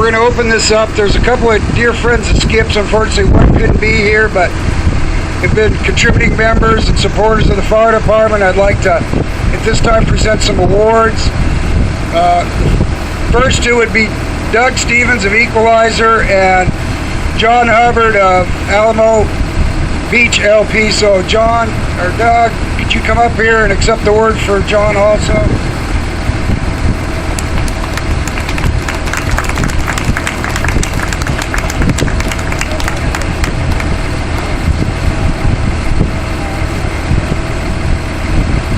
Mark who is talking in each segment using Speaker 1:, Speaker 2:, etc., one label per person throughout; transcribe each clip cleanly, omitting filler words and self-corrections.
Speaker 1: we're going to open this up. There's a couple of dear friends of Skip's. Unfortunately, one couldn't be here, but have been contributing members and supporters of the fire department. I'd like to, at this time, present some awards. First two would be Doug Stevens of Equalizer and John Hubbard of Alamo Beach LP. So John, or Doug, could you come up here and accept the award for John also?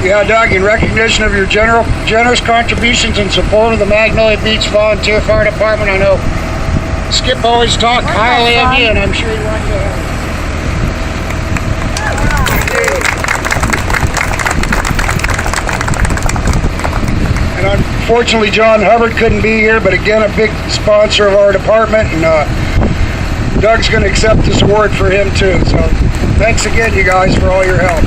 Speaker 1: Yeah, Doug, in recognition of your generous contributions and support of the Magnolia Beach Volunteer Fire Department, I know Skip always talked highly of you, and I'm sure he wanted to help. And unfortunately, John Hubbard couldn't be here, but again, a big sponsor of our department, and Doug's going to accept this award for him too. So thanks again, you guys, for all your help.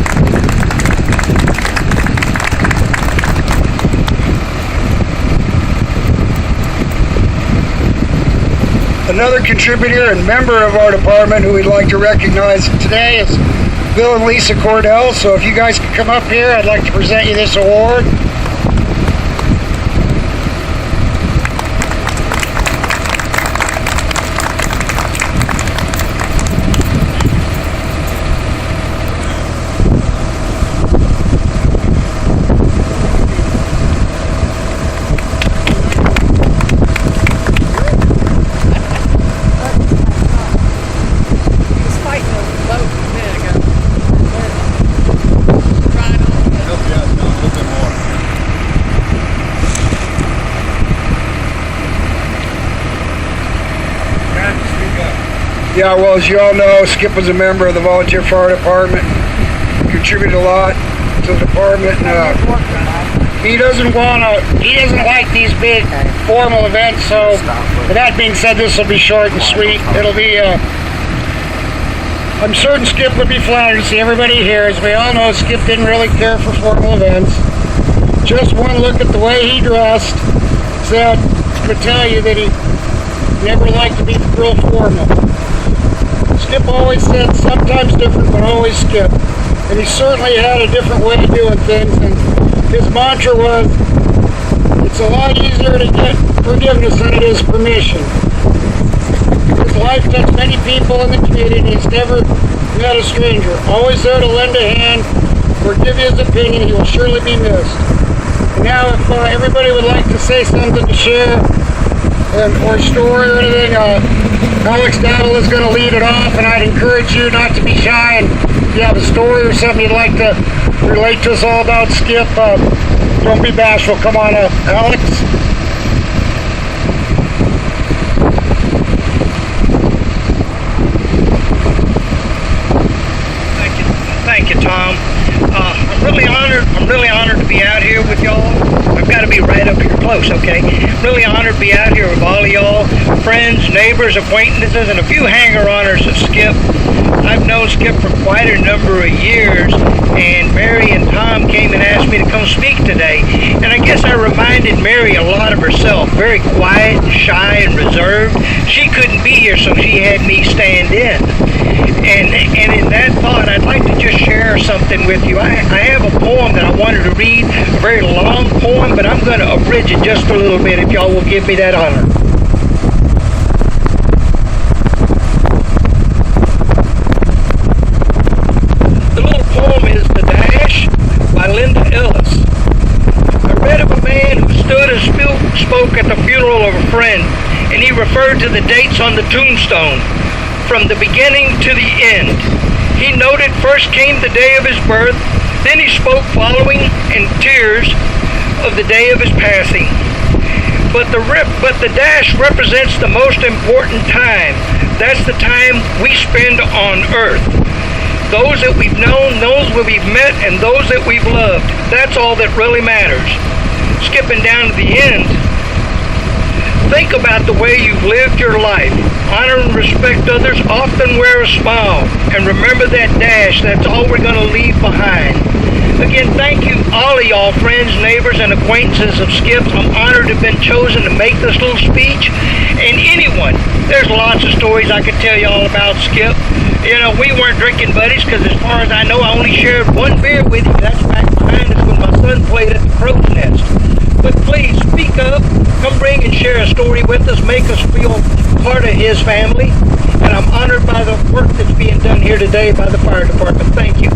Speaker 1: Another contributor and member of our department who we'd like to recognize today is Bill and Lisa Cordell. So if you guys could come up here, I'd like to present you this award. Yeah, well, as you all know, Skip was a member of the Volunteer Fire Department, contributed a lot to the department. He doesn't like these big formal events, so with that being said, this will be short and sweet. It'll be, I'm certain Skip would be flattered to see everybody here. As we all know, Skip didn't really care for formal events. Just one look at the way he dressed could tell you that he never liked to be real formal. Skip always said sometimes different, but always Skip. And he certainly had a different way of doing things. And his mantra was, it's a lot easier to get forgiveness than it is permission. His life touched many people in the community. He's never met a stranger. Always there to lend a hand or give his opinion. He will surely be missed. And now if everybody would like to say something to share, or a story or anything, Alex Dowdle is going to lead it off, and I'd encourage you not to be shy, and if you have a story or something you'd like to relate to us all about Skip, don't be bashful. Come on up. Alex?
Speaker 2: Thank you, Tom. I'm really honored to be out here with y'all. I've got to be right up here close, okay? Really honored to be out here with all of y'all, friends, neighbors, acquaintances, and a few hanger-oners of Skip. I've known Skip for quite a number of years, and Mary and Tom came and asked me to come speak today. And I guess I reminded Mary a lot of herself, very quiet and shy and reserved. She couldn't be here, so she had me stand in. And in that thought, I'd like to just share something with you. I have a poem that I wanted to read, a very long poem, but I'm going to abridge it just a little bit if y'all will give me that honor. The little poem is The Dash by Linda Ellis. I read of a man who stood and spoke at the funeral of a friend, and he referred to the dates on the tombstone. From the beginning to the end. He noted first came the day of his birth, then he spoke following in tears of the day of his passing. But the dash represents the most important time. That's the time we spend on earth. Those that we've known, those that we've met, and those that we've loved. That's all that really matters. Skipping down to the end, think about the way you've lived your life. Honor and respect others, often wear a smile. And remember that dash, that's all we're going to leave behind. Again, thank you all of y'all, friends, neighbors, and acquaintances of Skip. I'm honored to have been chosen to make this little speech. And There's lots of stories I could tell you all about Skip. You know, we weren't drinking buddies because as far as I know, I only shared one beer with him. That's back behind us when my son played at the Crow's Nest. But please, speak up. Come bring and share a story with us. Make us feel part of his family. And I'm honored by the work that's being done here today by the fire department. Thank you.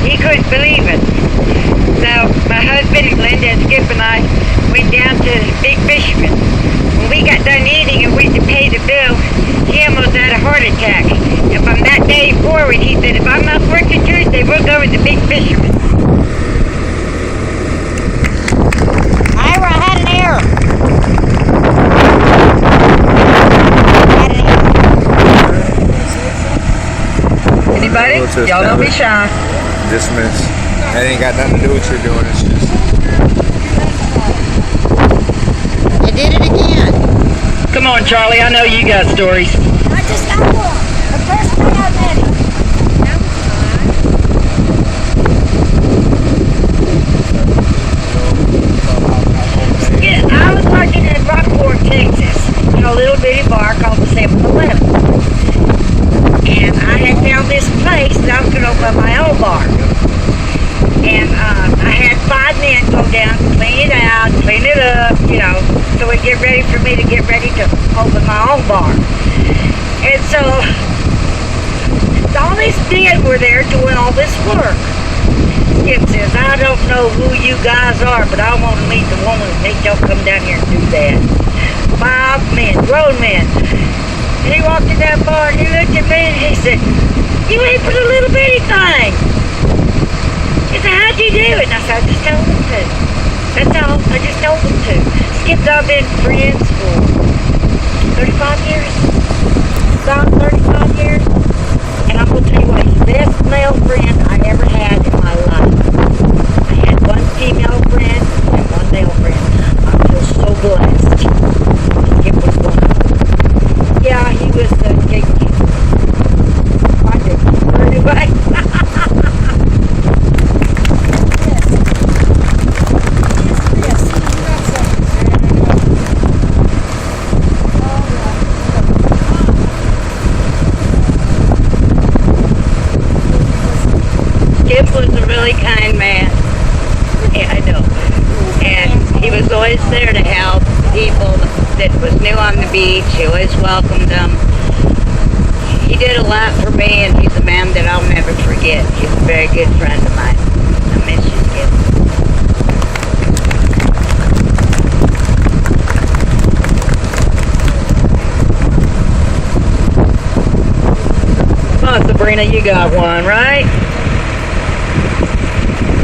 Speaker 3: He couldn't believe it. So my husband, Glenda, and Skip and I went down to the Big Fisherman. When we got done eating and went to pay the bill, he almost had a heart attack. And from that day forward, he said, if I'm not working Tuesday, we'll go to the Big Fisherman.
Speaker 4: Ira had an error.
Speaker 3: Anybody? Y'all don't be shy.
Speaker 5: Dismiss. That ain't got nothing to do with what you're doing. It's just.
Speaker 4: I did it again.
Speaker 2: Come on, Charlie. I know you got stories.
Speaker 4: I just got one. The first time I met him.
Speaker 3: Yeah, I was working in Rockport, Texas, in a little bitty bar called the 7-Eleven. And I had found this place that I was going to open my own bar. And I had 5 men go down, clean it out, clean it up, you know, so we'd get ready for me to get ready to open my own bar. And so all these men were there doing all this work. Skip says, I don't know who you guys are, but I want to meet the woman. They don't come down here and do that. 5 men, grown men. And he walked in that bar and he looked at me and he said, you ain't but a little bitty thing. He said, how'd you do it? And I said, I just told them to. That's all. I just told them to. Skip and I've been friends for 35 years. About 35 years. And I'm going to tell you what, he's the best male friend I ever had in my life. I had 1 female friend and 1 male friend. I feel so blessed. Skip was one of them. Yeah, he was the gatekeeper. I did. Anyway. Skip was a really kind man. Yeah, I know. And he was always there to help people that was new on the beach. He always welcomed them. He did a lot for me, and he's a man that I'll never forget. He's a very good friend of mine. I miss you, Skip. Come on, Sabrina, you got one, right?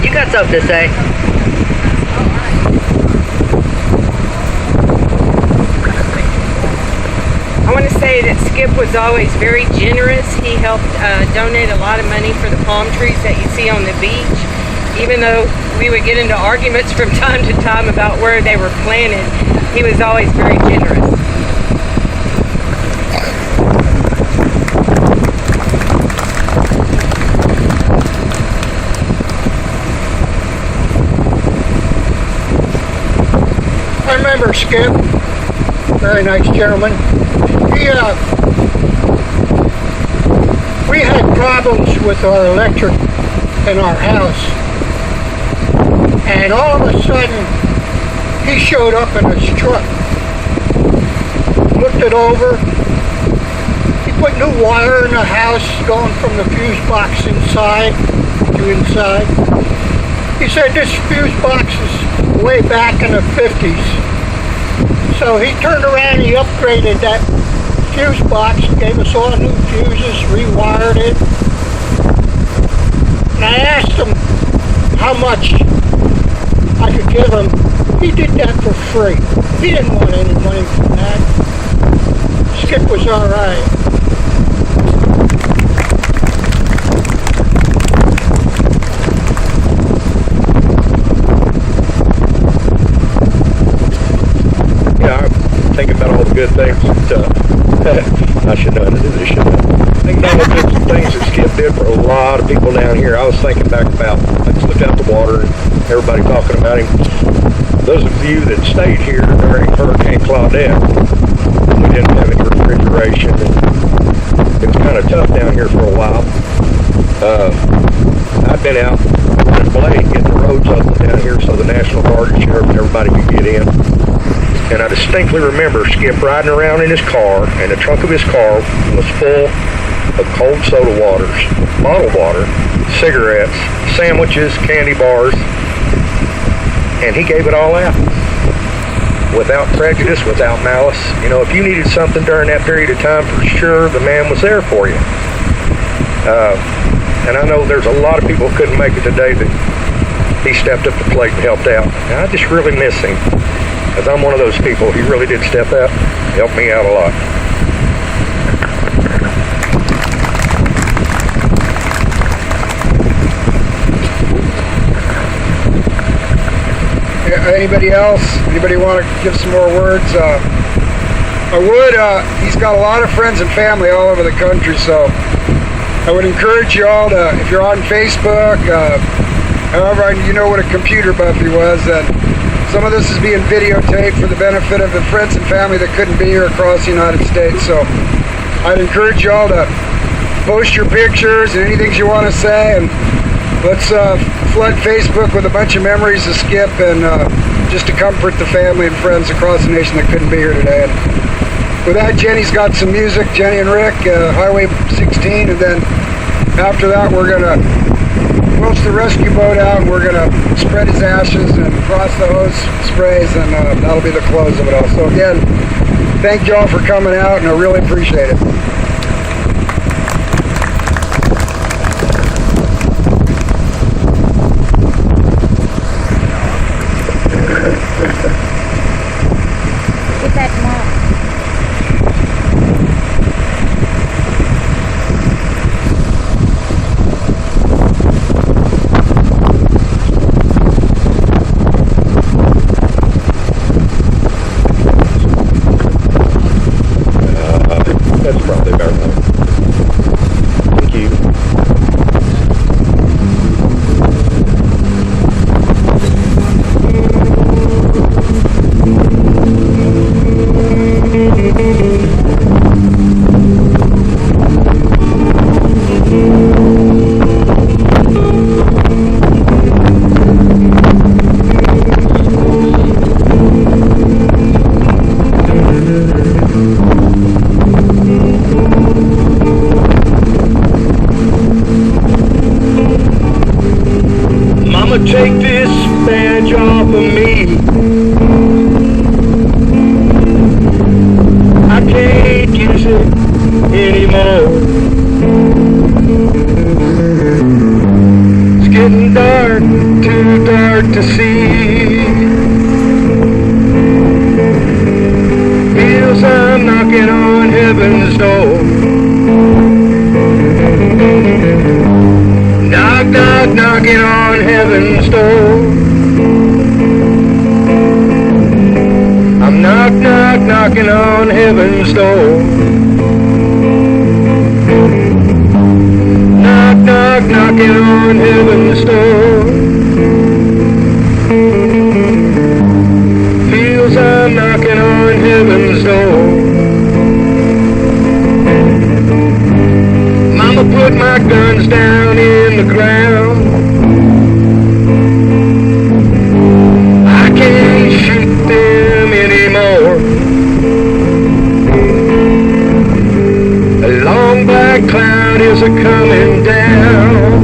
Speaker 3: You got something to say.
Speaker 6: I want to say that Skip was always very generous. He helped donate a lot of money for the palm trees that you see on the beach. Even though we would get into arguments from time to time about where they were planted, he was always very generous.
Speaker 1: I remember Skip, very nice gentleman. We had problems with our electric in our house, and all of a sudden he showed up in his truck, looked it over. He put new wire in the house going from the fuse box inside to inside. He said this fuse box is way back in the 50s. So he turned around and he upgraded that fuse box, gave us all new fuses, rewired it. And I asked him how much I could give him. He did that for free. He didn't want any money from that. Skip was all right.
Speaker 7: things that Skip did for a lot of people down here. I was thinking back about, I just looked out the water and everybody talking about him. Those of you that stayed here during Hurricane Claudette, we didn't have any refrigeration. And it was kind of tough down here for a while. I've been out running blade, getting the roads open down here so the National Guard and Sheriff and everybody could get in. And I distinctly remember Skip riding around in his car, and the trunk of his car was full of cold soda waters, bottled water, cigarettes, sandwiches, candy bars, and he gave it all out without prejudice, without malice. You know, if you needed something during that period of time, for sure, the man was there for you. And I know there's a lot of people who couldn't make it today that he stepped up to the plate and helped out. And I just really miss him, because I'm one of those people. He really did step up, helped me out a lot.
Speaker 1: Anybody else? Anybody want to give some more words? He's got a lot of friends and family all over the country, so I would encourage you all to, if you're on Facebook, however you know what a computer buff he was, that some of this is being videotaped for the benefit of the friends and family that couldn't be here across the United States. So I'd encourage you all to post your pictures and anything you want to say, and let's flood Facebook with a bunch of memories of Skip, and just to comfort the family and friends across the nation that couldn't be here today. And with that, Jenny's got some music, Jenny and Rick, Highway 16, and then after that we're going to launch the rescue boat out, and we're going to spread his ashes and cross the hose sprays, and that'll be the close of it all. So again, thank you all for coming out, and I really appreciate it.
Speaker 4: Get that tomorrow.
Speaker 7: That's probably about right. Thank you. Mama, take this badge off of me. I can't use it anymore. It's getting dark, too dark to see. Feels I'm knocking on heaven's door. Knock, knock, knocking on heaven's door. I'm knock, knock, knocking on heaven's door. Knock, knock, knocking on heaven's door. Feels I'm knocking on heaven's door. Mama, put my guns down in the ground. I can't shoot them anymore. A long black cloud is a-coming down.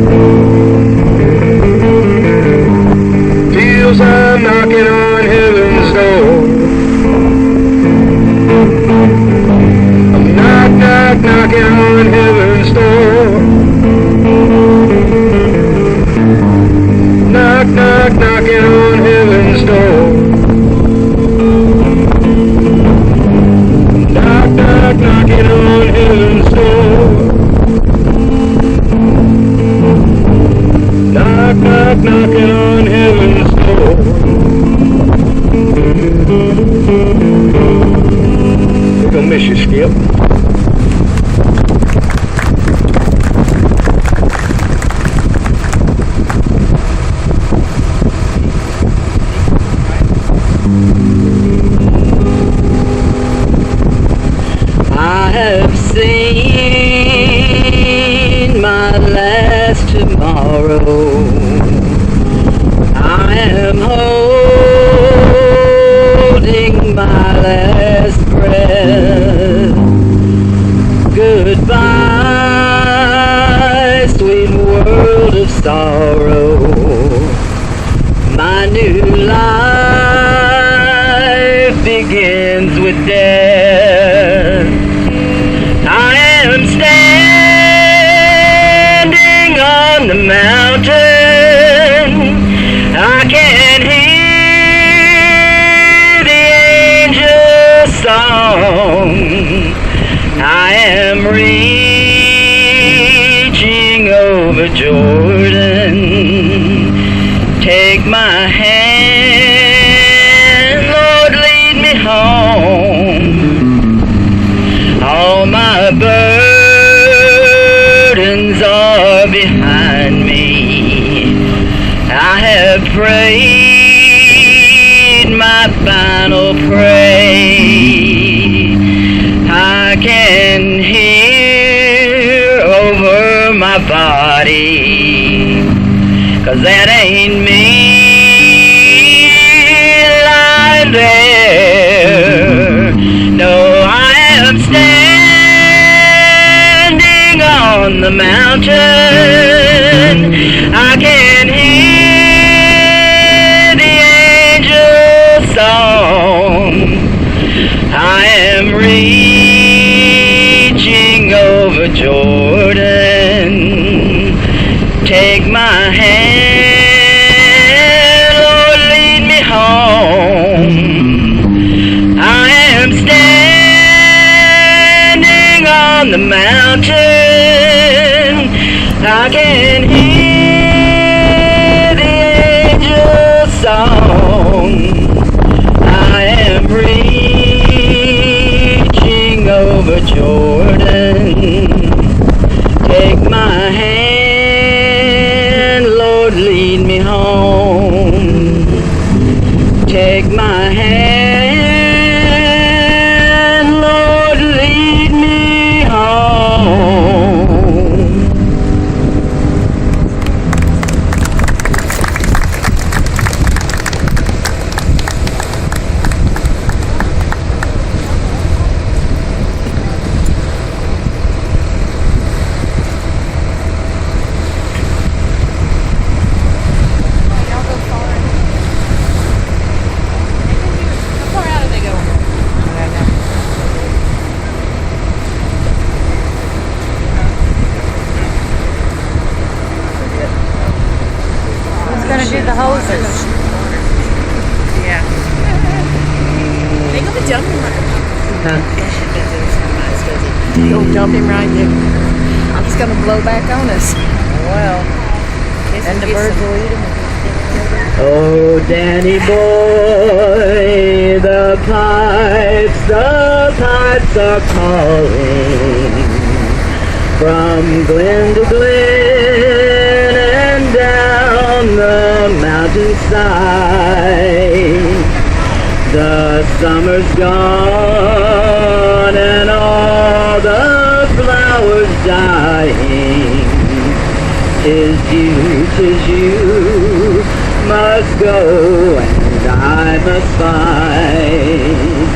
Speaker 7: Feels I'm knocking on heaven's door. I'm knock, knock, knocking on heaven's door. Knock, knock, knocking on heaven's door. Knock, knock, knocking on heaven's door. Knock, knock, knocking on heaven's door. We're gonna miss you, Skip.
Speaker 8: last tomorrow. I am holding my last breath. Goodbye, sweet world of sorrow. My new life begins with death. I am standing on the mountain. I can hear the angel's song. I am reaching over Jordan. Take my hand, Lord, lead me home. All my burdens are behind me. I have prayed my final prayer. I can hear over my body, 'cause that ain't me lying there. No, I am standing on the mountain. I can hear the angel's song. I am reaching over Jordan. Take my hand, Lord, lead me home. I am standing on the mountain. I can hear the angel's song. I am reaching over Jordan. Take my hand, Lord, lead me home. Take my hand, Lord, lead me home.
Speaker 4: Gonna do the hoses.
Speaker 6: Yeah.
Speaker 9: They gonna dump him right
Speaker 6: You'll dump him right there.
Speaker 9: He's gonna blow back on us.
Speaker 6: Well,
Speaker 9: And the birds will eat him.
Speaker 8: Oh, Danny boy, the pipes are calling from glen to glen and down the mountainside. The summer's gone and all the flowers dying. 'Tis you must go and I must find.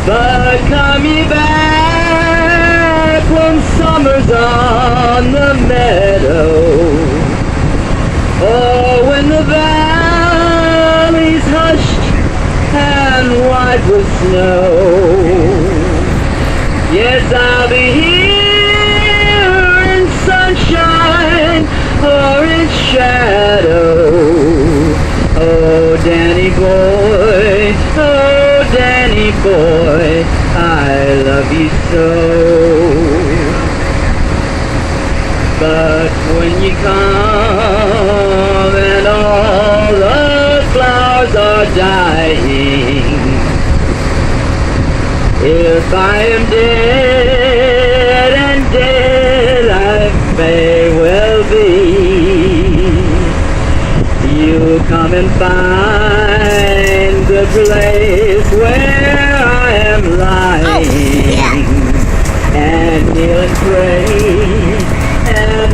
Speaker 8: But come ye back when summer's on the meadow, or when the valley's hushed and white with snow. Yes, I'll be here in sunshine or in shadow. Oh, Danny boy, I love you so. But when you come and all the flowers are dying, if I am dead and dead I may well be, you'll come and find the place where I am lying, and kneel and pray and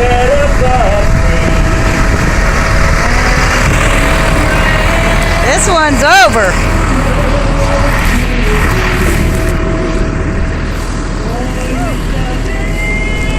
Speaker 8: head above me.
Speaker 9: This one's over.